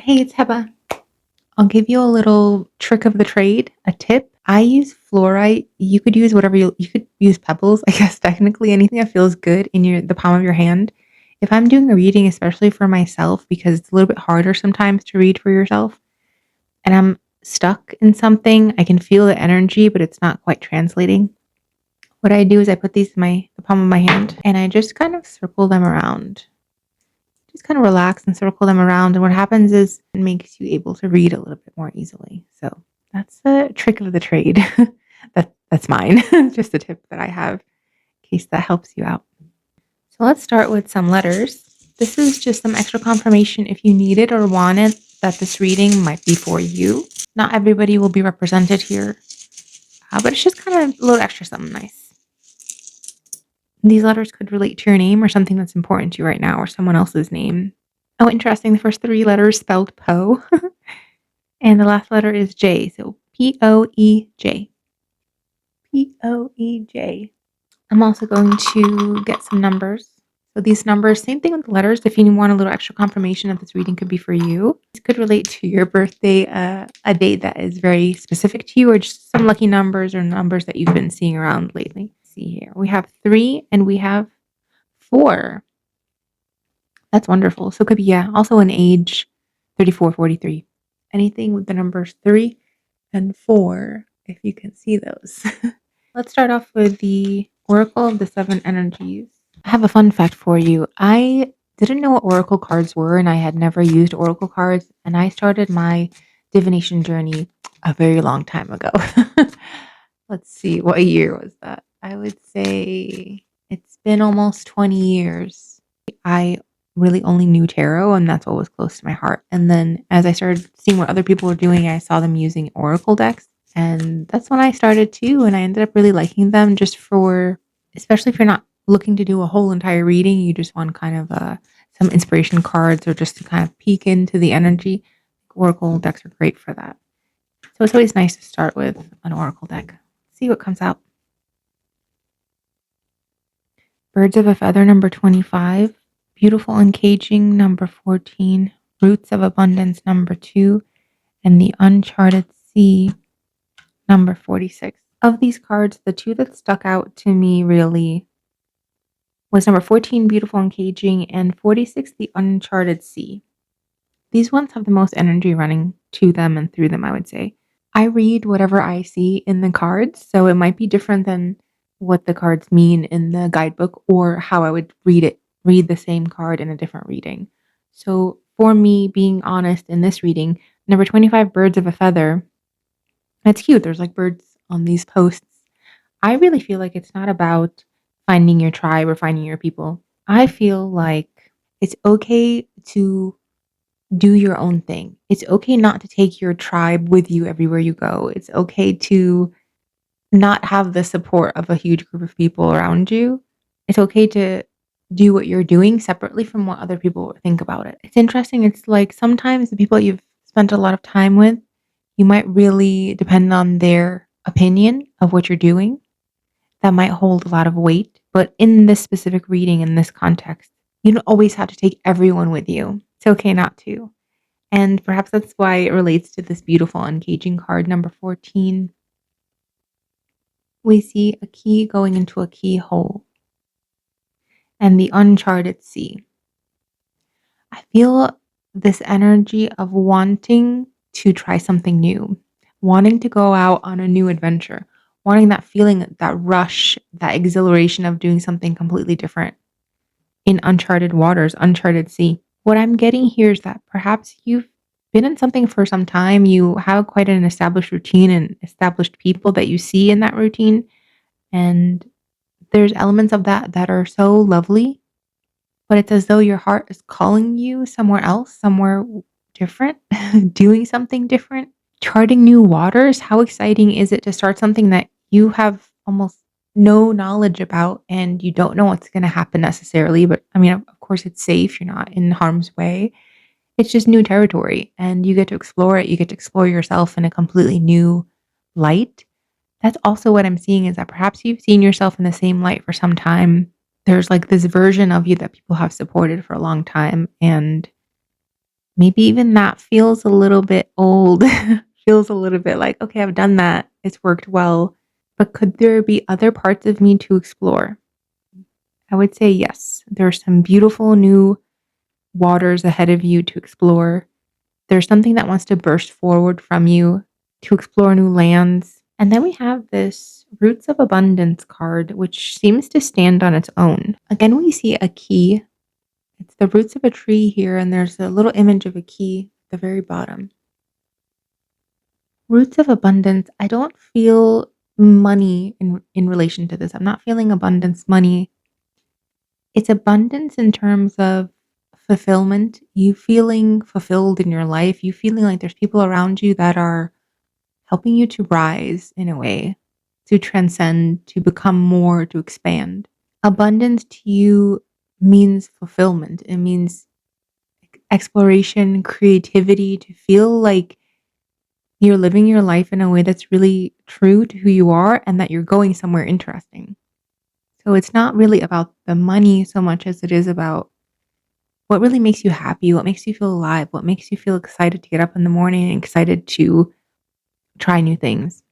Hey, it's Heba. I'll give you a little trick of the trade, a tip. I use fluorite. You could use whatever you could use pebbles, I guess technically anything that feels good in the palm of your hand. If I'm doing a reading, especially for myself, because it's a little bit harder sometimes to read for yourself, and I'm stuck in something, I can feel the energy, but it's not quite translating. What I do is I put these in the palm of my hand and I just kind of circle them around. Just kind of relax and circle them around. And what happens is it makes you able to read a little bit more easily. So that's the trick of the trade. That's mine. Just a tip that I have in case that helps you out. So let's start with some letters. This is just some extra confirmation if you need it or want it that this reading might be for you. Not everybody will be represented here, but it's just kind of a little extra something nice. These letters could relate to your name or something that's important to you right now or someone else's name. Oh, interesting. The first three letters spelled Poe. And the last letter is J. So Poej. Poej. I'm also going to get some numbers. So these numbers, same thing with the letters. If you want a little extra confirmation that this reading could be for you, this could relate to your birthday, a date that is very specific to you, or just some lucky numbers or numbers that you've been seeing around lately. Let's see here. We have 3 and we have 4. That's wonderful. So it could be, also an age, 34, 43. Anything with the numbers 3 and 4, if you can see those. Let's start off with the Oracle of the 7 Energies. I have a fun fact for you. I didn't know what Oracle cards were, and I had never used Oracle cards, and I started my divination journey a very long time ago. Let's see, what year was that? I would say it's been almost 20 years. I really only knew tarot, and that's what was close to my heart. And then as I started seeing what other people were doing, I saw them using Oracle decks. And that's when I started too. And I ended up really liking them just for, especially if you're not looking to do a whole entire reading, you just want kind of some inspiration cards or just to kind of peek into the energy. Oracle decks are great for that. So it's always nice to start with an Oracle deck. See what comes out. Birds of a Feather, number 25. Beautiful and Caging, number 14. Roots of Abundance, number 2. And the Uncharted Sea, number 46. Of these cards, the two that stuck out to me really was number 14, Beautiful and Caging, and 46, the Uncharted Sea. These ones have the most energy running to them and through them, I would say. I read whatever I see in the cards, so it might be different than what the cards mean in the guidebook or how I would read the same card in a different reading. So for me, being honest in this reading, number 25, Birds of a Feather, it's cute. There's like birds on these posts. I really feel like it's not about finding your tribe or finding your people. I feel like it's okay to do your own thing. It's okay not to take your tribe with you everywhere you go. It's okay to not have the support of a huge group of people around you. It's okay to do what you're doing separately from what other people think about it. It's interesting. It's like sometimes the people you've spent a lot of time with, you might really depend on their opinion of what you're doing. That might hold a lot of weight. But in this specific reading, in this context, you don't always have to take everyone with you. It's okay not to. And perhaps that's why it relates to this beautiful uncaging card, number 14. We see a key going into a keyhole and the uncharted sea. I feel this energy of wanting to try something new, wanting to go out on a new adventure, wanting that feeling, that rush, that exhilaration of doing something completely different in uncharted waters, uncharted sea. What I'm getting here is that perhaps you've been in something for some time. You have quite an established routine and established people that you see in that routine. And there's elements of that that are so lovely, but it's as though your heart is calling you somewhere else, somewhere different, doing something different, charting new waters. How exciting is it to start something that you have almost no knowledge about and you don't know what's going to happen necessarily? But I mean, of course, it's safe. You're not in harm's way. It's just new territory and you get to explore it. You get to explore yourself in a completely new light. That's also what I'm seeing is that perhaps you've seen yourself in the same light for some time. There's like this version of you that people have supported for a long time. And Maybe even that feels a little bit old, feels a little bit like, okay, I've done that. It's worked well. But could there be other parts of me to explore? I would say yes. There's some beautiful new waters ahead of you to explore. There's something that wants to burst forward from you to explore new lands. And then we have this Roots of Abundance card, which seems to stand on its own. Again, we see a key. It's the roots of a tree here, and there's a little image of a key at the very bottom. Roots of abundance. I don't feel money in relation to this. I'm not feeling abundance money. It's abundance in terms of fulfillment, you feeling fulfilled in your life, you feeling like there's people around you that are helping you to rise in a way, to transcend, to become more, to expand. Abundance to you means fulfillment. It means exploration, creativity, to feel like you're living your life in a way that's really true to who you are and that you're going somewhere interesting. So it's not really about the money so much as it is about what really makes you happy, what makes you feel alive, what makes you feel excited to get up in the morning and excited to try new things. So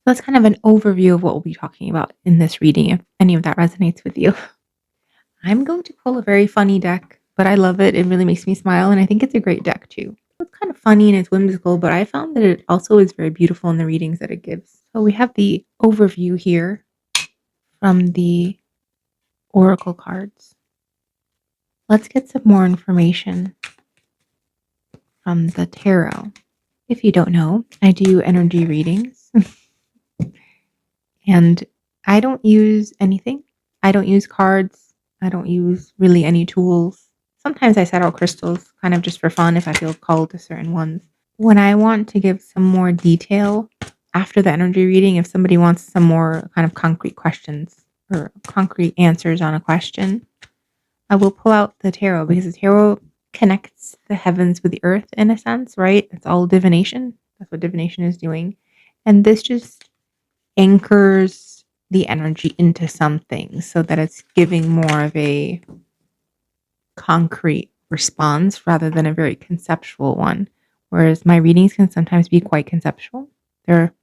that's kind of an overview of what we'll be talking about in this reading, if any of that resonates with you. I'm going to pull a very funny deck, but I love it. It really makes me smile, and I think it's a great deck too. It's kind of funny and it's whimsical, but I found that it also is very beautiful in the readings that it gives. So we have the overview here from the oracle cards. Let's get some more information from the tarot. If you don't know, I do energy readings and I don't use anything. I don't use cards. I don't use really any tools. Sometimes I set out crystals kind of just for fun if I feel called to certain ones. When I want to give some more detail after the energy reading, if somebody wants some more kind of concrete questions or concrete answers on a question, I will pull out the tarot because the tarot connects the heavens with the earth in a sense, right? It's all divination. That's what divination is doing. And this just anchors the energy into something so that it's giving more of a concrete response rather than a very conceptual one. Whereas my readings can sometimes be quite conceptual. They're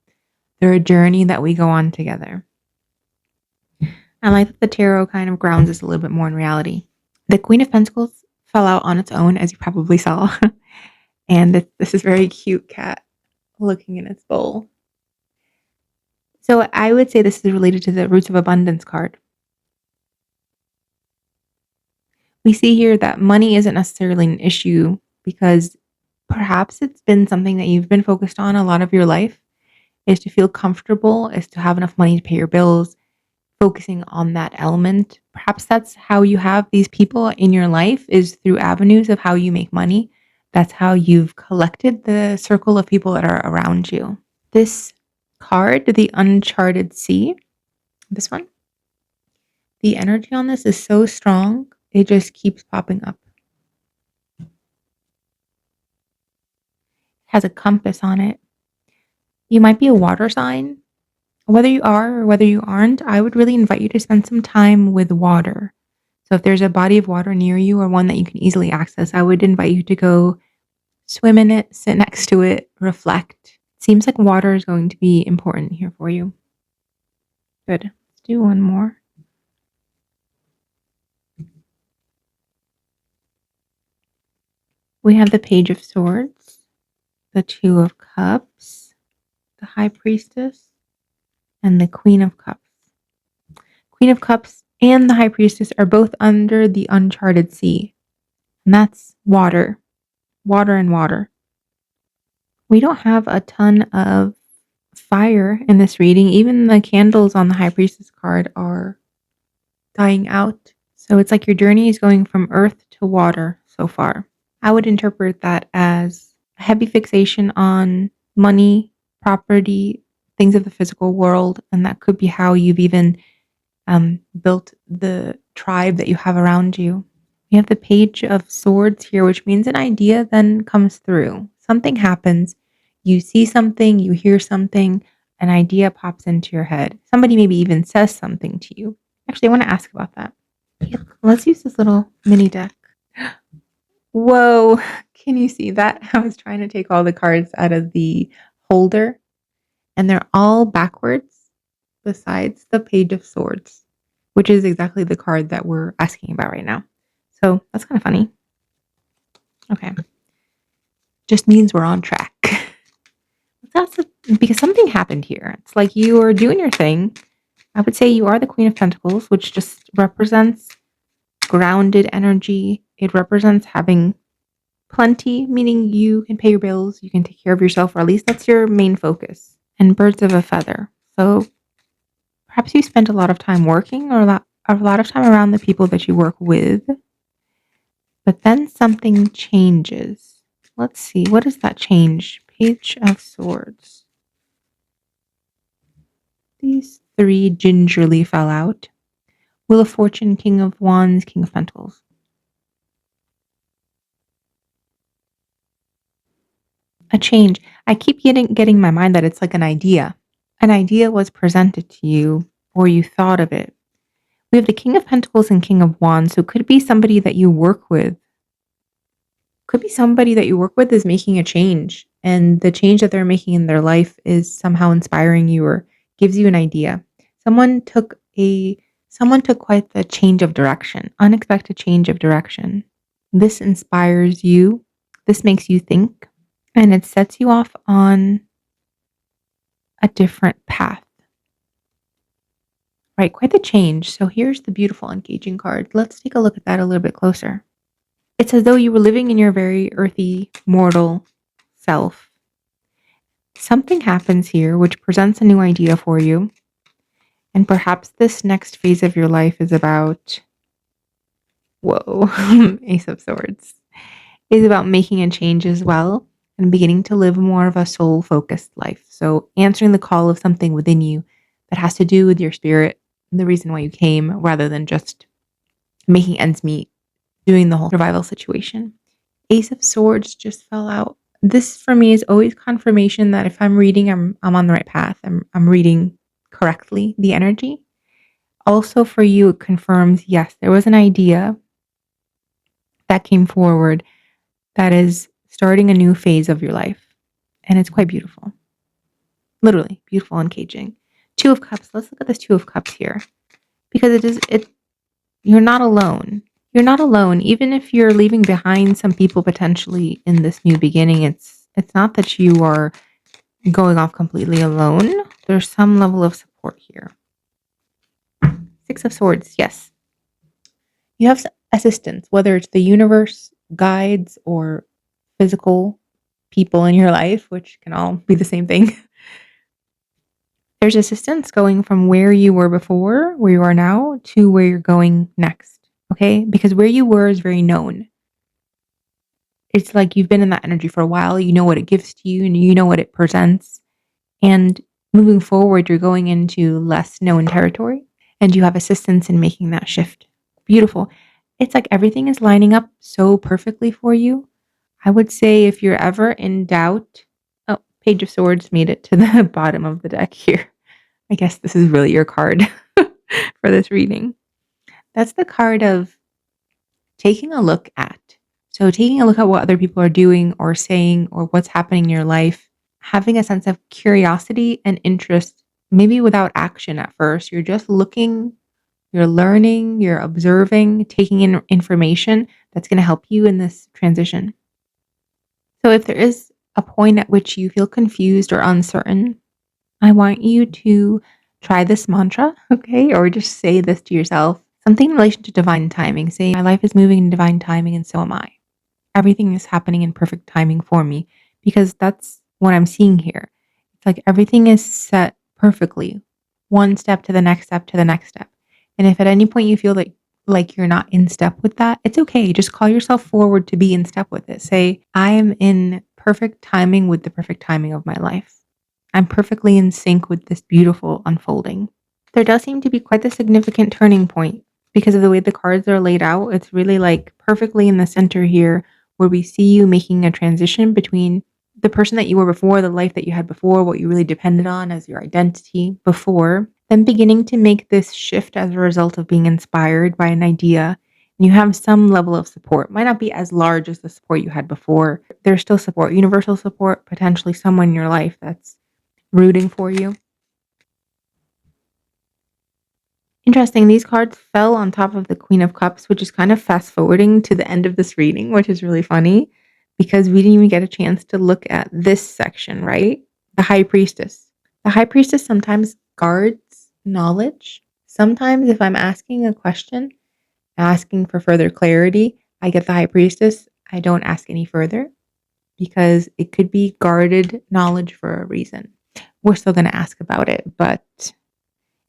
a journey that we go on together. I like that the tarot kind of grounds us a little bit more in reality. The Queen of Pentacles fell out on its own, as you probably saw. And this is very cute cat looking in its bowl. So I would say this is related to the Roots of Abundance card. We see here that money isn't necessarily an issue because perhaps it's been something that you've been focused on a lot of your life, is to feel comfortable, is to have enough money to pay your bills, focusing on that element. Perhaps that's how you have these people in your life, is through avenues of how you make money. That's how you've collected the circle of people that are around you. This card, the Uncharted Sea, this one, the energy on this is so strong, it just keeps popping up. It has a compass on it. You might be a water sign. Whether you are or whether you aren't, I would really invite you to spend some time with water. So if there's a body of water near you or one that you can easily access, I would invite you to go swim in it, sit next to it, reflect. It seems like water is going to be important here for you. Good. Let's do one more. We have the Page of Swords, the Two of Cups, the High Priestess, and the Queen of Cups. Queen of Cups and the High Priestess are both under the Uncharted Sea, and that's water. Water and water. We don't have a ton of fire in this reading. Even the candles on the High Priestess card are dying out. So it's like your journey is going from earth to water so far. I would interpret that as a heavy fixation on money, property, things of the physical world, and that could be how you've even built the tribe that you have around you. We have the Page of Swords here, which means an idea then comes through. Something happens. You see something, you hear something, an idea pops into your head. Somebody maybe even says something to you. Actually, I want to ask about that. Let's use this little mini deck. Whoa, Can you see that? I was trying to take all the cards out of the holder, and they're all backwards besides the Page of Swords, which is exactly the card that we're asking about right now. So that's kind of funny. Okay. Just means we're on track. That's because something happened here. It's like you are doing your thing. I would say you are the Queen of Pentacles, which just represents grounded energy. It represents having plenty, meaning you can pay your bills, you can take care of yourself, or at least that's your main focus. And birds of a feather. So perhaps you spent a lot of time working or a lot of time around the people that you work with, but then something changes. Let's see, what does that change? Page of Swords. These three gingerly fell out. Wheel of Fortune, King of Wands, King of Pentacles. A change. I keep getting in my mind that it's like an idea. An idea was presented to you or you thought of it. We have the King of Pentacles and King of Wands, so it could be somebody that you work with. Could be somebody that you work with is making a change, and the change that they're making in their life is somehow inspiring you or gives you an idea. Someone took quite the change of direction, unexpected change of direction. This inspires you. This makes you think, and it sets you off on a different path. Right, quite the change. So here's the beautiful engaging card. Let's take a look at that a little bit closer. It's as though you were living in your very earthy, mortal self. Something happens here which presents a new idea for you. And perhaps this next phase of your life is about, Ace of Swords, is about making a change as well and beginning to live more of a soul-focused life. So answering the call of something within you that has to do with your spirit, the reason why you came, rather than just making ends meet, doing the whole survival situation. Ace of Swords just fell out. This for me is always confirmation that if I'm reading, I'm on the right path. I'm reading correctly the energy. Also for you, it confirms, yes, there was an idea that came forward that is starting a new phase of your life. And it's quite beautiful. Literally beautiful and caging. Two of Cups. Let's look at this Two of Cups here. Because you're not alone. You're not alone. Even if you're leaving behind some people potentially in this new beginning, it's not that you are going off completely alone. There's some level of support here. Six of Swords, yes. You have assistance, whether it's the universe, guides, or physical people in your life, which can all be the same thing. There's assistance going from where you were before, where you are now, to where you're going next, okay? Because where you were is very known. It's like you've been in that energy for a while. You know what it gives to you, and you know what it presents. And moving forward, you're going into less known territory, and you have assistance in making that shift. Beautiful. It's like everything is lining up so perfectly for you. I would say if you're ever in doubt, Page of Swords made it to the bottom of the deck here. I guess this is really your card for this reading. That's the card of taking a look at. So taking a look at what other people are doing or saying or what's happening in your life, having a sense of curiosity and interest, maybe without action at first. You're just looking, you're learning, you're observing, taking in information that's going to help you in this transition. So if there is a point at which you feel confused or uncertain, I want you to try this mantra, okay? Or just say this to yourself. Something in relation to divine timing. Say, my life is moving in divine timing and so am I. Everything is happening in perfect timing for me, because that's what I'm seeing here. It's like everything is set perfectly. One step to the next step to the next step. And if at any point you feel like you're not in step with that, it's okay. Just call yourself forward to be in step with it. Say, I am in perfect timing with the perfect timing of my life. I'm perfectly in sync with this beautiful unfolding. There does seem to be quite a significant turning point because of the way the cards are laid out. It's really like perfectly in the center here where we see you making a transition between the person that you were before, the life that you had before, what you really depended on as your identity before, then beginning to make this shift as a result of being inspired by an idea You have some level of support. Might not be as large as the support you had before. There's still support, universal support, potentially someone in your life that's rooting for you. Interesting, these cards fell on top of the Queen of Cups, which is kind of fast forwarding to the end of this reading, which is really funny because we didn't even get a chance to look at this section, right? The High Priestess. The High Priestess sometimes guards knowledge. Sometimes, if I'm asking a question, asking for further clarity, I get the High Priestess. I don't ask any further because it could be guarded knowledge for a reason. We're still going to ask about it, but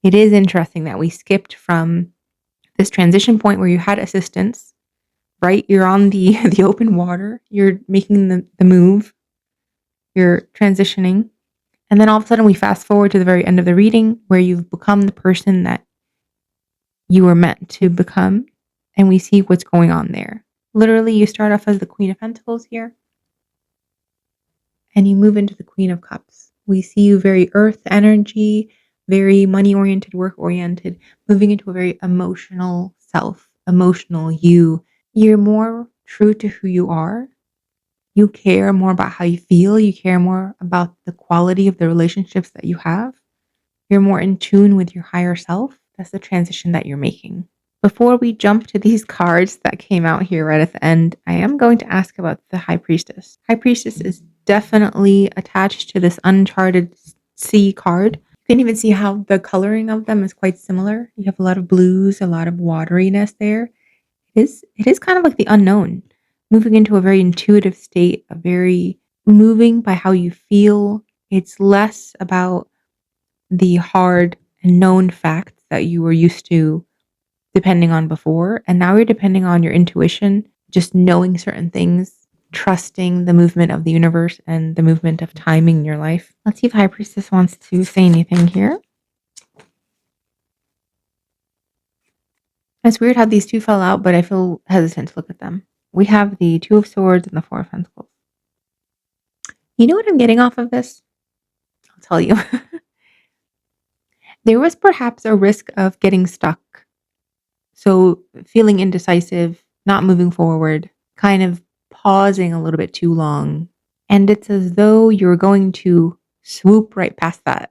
it is interesting that we skipped from this transition point where you had assistance, right? You're on the the open water, you're making the move, you're transitioning, and then all of a sudden we fast forward to the very end of the reading where you've become the person that you were meant to become, and we see what's going on there. Literally, you start off as the Queen of Pentacles here, and you move into the Queen of Cups. We see you very earth energy, very money-oriented, work-oriented, moving into a very emotional self, emotional you. You're more true to who you are. You care more about how you feel. You care more about the quality of the relationships that you have. You're more in tune with your higher self. That's the transition that you're making. Before we jump to these cards that came out here right at the end, I am going to ask about the High Priestess. High Priestess is definitely attached to this Uncharted Sea card. You can even see how the coloring of them is quite similar. You have a lot of blues, a lot of wateriness there. It is kind of like the unknown, moving into a very intuitive state, a very moving by how you feel. It's less about the hard and known facts that you were used to depending on before. And now you're depending on your intuition, just knowing certain things, trusting the movement of the universe and the movement of timing in your life. Let's see if High Priestess wants to say anything here. It's weird how these two fell out, but I feel hesitant to look at them. We have the Two of Swords and the Four of Pentacles. You know what I'm getting off of this? I'll tell you. There was perhaps a risk of getting stuck. So feeling indecisive, not moving forward, kind of pausing a little bit too long. And it's as though you're going to swoop right past that.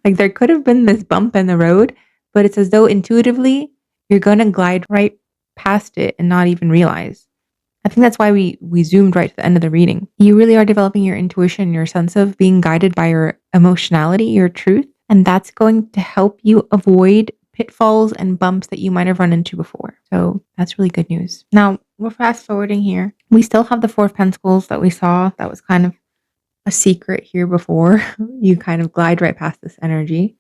Like there could have been this bump in the road, but it's as though intuitively you're going to glide right past it and not even realize. I think that's why we zoomed right to the end of the reading. You really are developing your intuition, your sense of being guided by your emotionality, your truth, and that's going to help you avoid pitfalls and bumps that you might have run into before. So that's really good news. Now, we're fast forwarding here. We still have the Four of Pentacles that we saw. That was kind of a secret here before. You kind of glide right past this energy,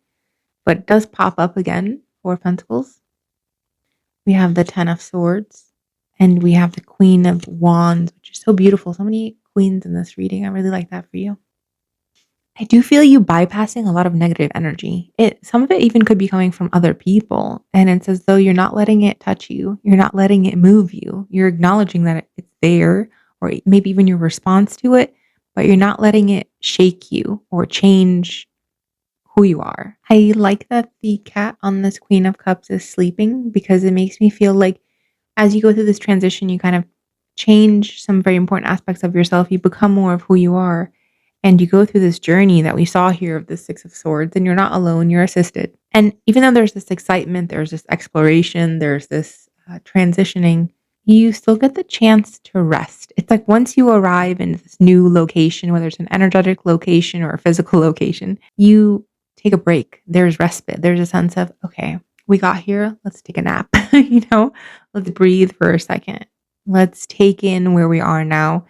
but it does pop up again. Four of Pentacles. We have the Ten of Swords. And we have the Queen of Wands, which is so beautiful. So many queens in this reading. I really like that for you. I do feel you bypassing a lot of negative energy. Some of it even could be coming from other people. And it's as though you're not letting it touch you. You're not letting it move you. You're acknowledging that it's there, or maybe even your response to it, but you're not letting it shake you or change who you are. I like that the cat on this Queen of Cups is sleeping because it makes me feel like as you go through this transition, you kind of change some very important aspects of yourself. You become more of who you are. And you go through this journey that we saw here of the Six of Swords, and you're not alone, you're assisted. And even though there's this excitement, there's this exploration, there's this transitioning, you still get the chance to rest. It's like once you arrive in this new location, whether it's an energetic location or a physical location, you take a break. There's respite. There's a sense of, okay, we got here, let's take a nap, let's breathe for a second. Let's take in where we are now.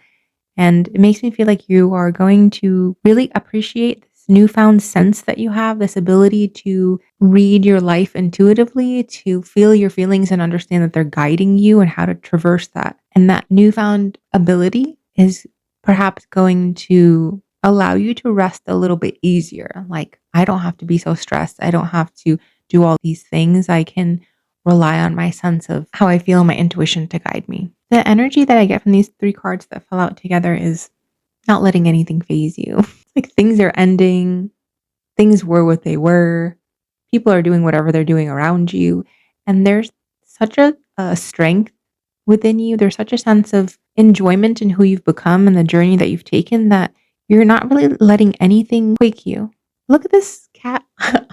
And it makes me feel like you are going to really appreciate this newfound sense that you have, this ability to read your life intuitively, to feel your feelings and understand that they're guiding you and how to traverse that. And that newfound ability is perhaps going to allow you to rest a little bit easier. Like, I don't have to be so stressed. I don't have to do all these things. I can rely on my sense of how I feel, my intuition to guide me. The energy that I get from these three cards that fell out together is not letting anything phase you. Like things are ending, things were what they were, people are doing whatever they're doing around you, and there's such a strength within you. There's such a sense of enjoyment in who you've become and the journey that you've taken that you're not really letting anything quake you. Look at this cat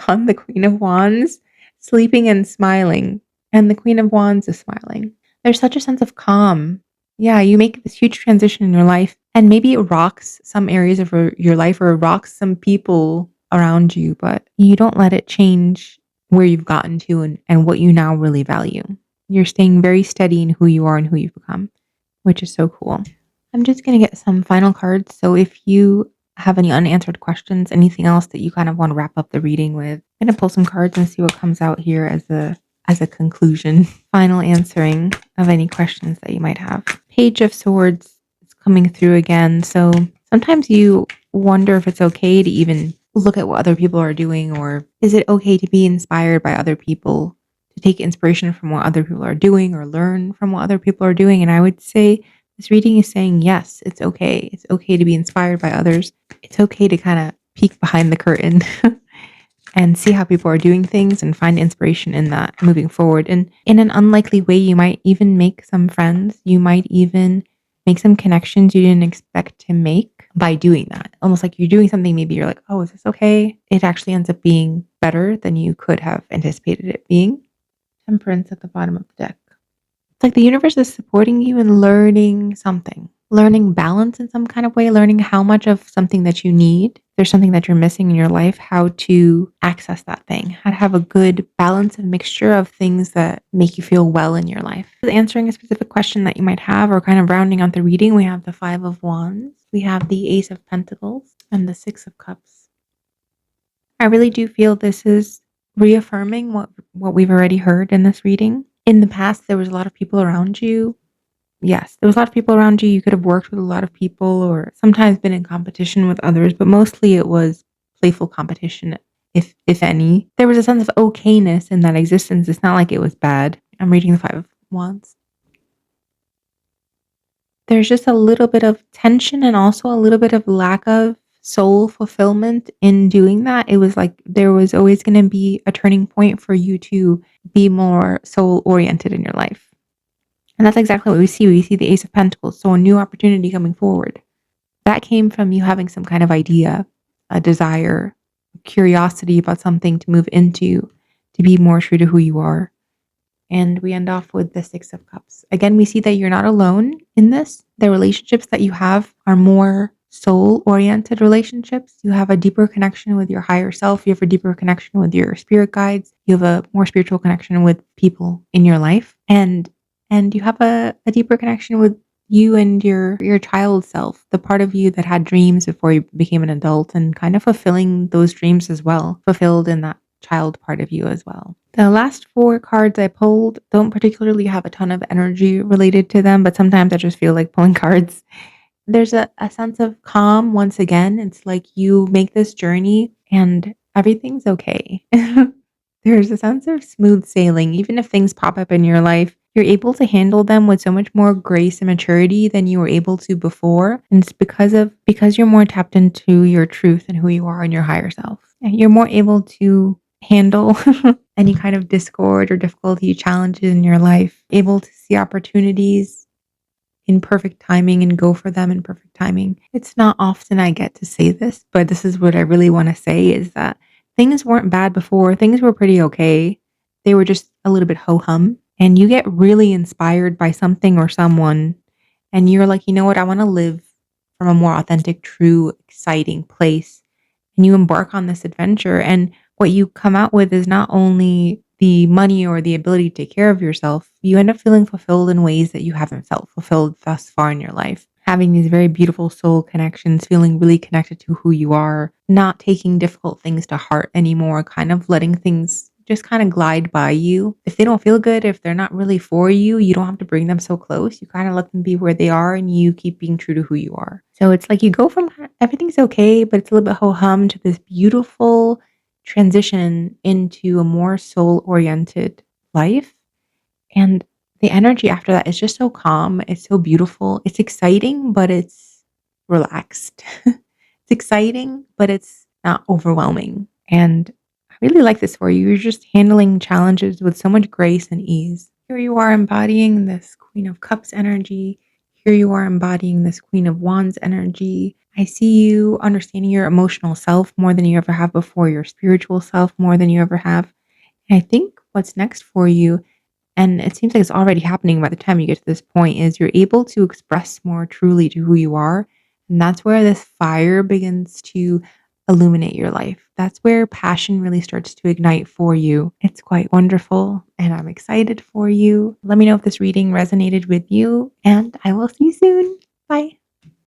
on the Queen of Wands, sleeping and smiling, and the Queen of Wands is smiling. There's such a sense of calm. Yeah, you make this huge transition in your life, and maybe it rocks some areas of your life or rocks some people around you, but you don't let it change where you've gotten to and what you now really value. You're staying very steady in who you are and who you've become, which is so cool. I'm just going to get some final cards. So if you have any unanswered questions, anything else that you kind of want to wrap up the reading with, I'm going to pull some cards and see what comes out here as a conclusion, final answering of any questions that you might have. Page of Swords is coming through again. So sometimes you wonder if it's okay to even look at what other people are doing, or is it okay to be inspired by other people, to take inspiration from what other people are doing or learn from what other people are doing? And I would say this reading is saying, yes, it's okay. It's okay to be inspired by others. It's okay to kind of peek behind the curtain and see how people are doing things and find inspiration in that moving forward. And in an unlikely way, you might even make some friends. You might even make some connections you didn't expect to make by doing that. Almost like you're doing something, maybe you're like, oh, is this okay? It actually ends up being better than you could have anticipated it being. Temperance at the bottom of the deck. It's like the universe is supporting you in learning something, learning balance in some kind of way, learning how much of something that you need, there's something that you're missing in your life, how to access that thing, how to have a good balance and mixture of things that make you feel well in your life. Answering a specific question that you might have, or kind of rounding out the reading, we have the Five of Wands, we have the Ace of Pentacles, and the Six of Cups. I really do feel this is reaffirming what we've already heard in this reading. In the past, there was a lot of people around you. Yes, there was a lot of people around you. You could have worked with a lot of people or sometimes been in competition with others, but mostly it was playful competition, if any. There was a sense of okayness in that existence. It's not like it was bad. I'm reading the Five of Wands. There's just a little bit of tension and also a little bit of lack of soul fulfillment in doing that. It was like there was always going to be a turning point for you to be more soul oriented in your life. And that's exactly what we see. We see the Ace of Pentacles. So a new opportunity coming forward. That came from you having some kind of idea, a desire, curiosity about something to move into, to be more true to who you are. And we end off with the Six of Cups. Again, we see that you're not alone in this. The relationships that you have are more soul-oriented relationships. You have a deeper connection with your higher self. You have a deeper connection with your spirit guides. You have a more spiritual connection with people in your life. And you have a deeper connection with you and your child self, the part of you that had dreams before you became an adult, and kind of fulfilling those dreams as well, fulfilled in that child part of you as well. The last four cards I pulled don't particularly have a ton of energy related to them, but sometimes I just feel like pulling cards. There's a sense of calm once again. It's like you make this journey and everything's okay. There's a sense of smooth sailing. Even if things pop up in your life, you're able to handle them with so much more grace and maturity than you were able to before. And it's because you're more tapped into your truth and who you are and your higher self. And you're more able to handle any kind of discord or difficulty, challenges in your life, able to see opportunities in perfect timing and go for them in perfect timing. It's not often I get to say this, but this is what I really want to say, is that things weren't bad before. Things were pretty okay. They were just a little bit ho-hum. And you get really inspired by something or someone, and you're like, you know what? I want to live from a more authentic, true, exciting place. And you embark on this adventure. And what you come out with is not only the money or the ability to take care of yourself, you end up feeling fulfilled in ways that you haven't felt fulfilled thus far in your life. Having these very beautiful soul connections, feeling really connected to who you are, not taking difficult things to heart anymore, kind of letting things just kind of glide by you. If they don't feel good, if they're not really for you, you don't have to bring them so close. You kind of let them be where they are and you keep being true to who you are. So it's like you go from everything's okay, but it's a little bit ho-hum, to this beautiful transition into a more soul-oriented life. And the energy after that is just so calm. It's so beautiful. It's exciting, but it's relaxed. It's exciting, but it's not overwhelming. And I really like this for you. You're just handling challenges with so much grace and ease. Here you are embodying this Queen of Cups energy. Here you are embodying this Queen of Wands energy. I see you understanding your emotional self more than you ever have before, your spiritual self more than you ever have. And I think what's next for you, and it seems like it's already happening by the time you get to this point, is you're able to express more truly to who you are. And that's where this fire begins to illuminate your life. That's where passion really starts to ignite for you. It's quite wonderful, and I'm excited for you. Let me know if this reading resonated with you, and I will see you soon. Bye.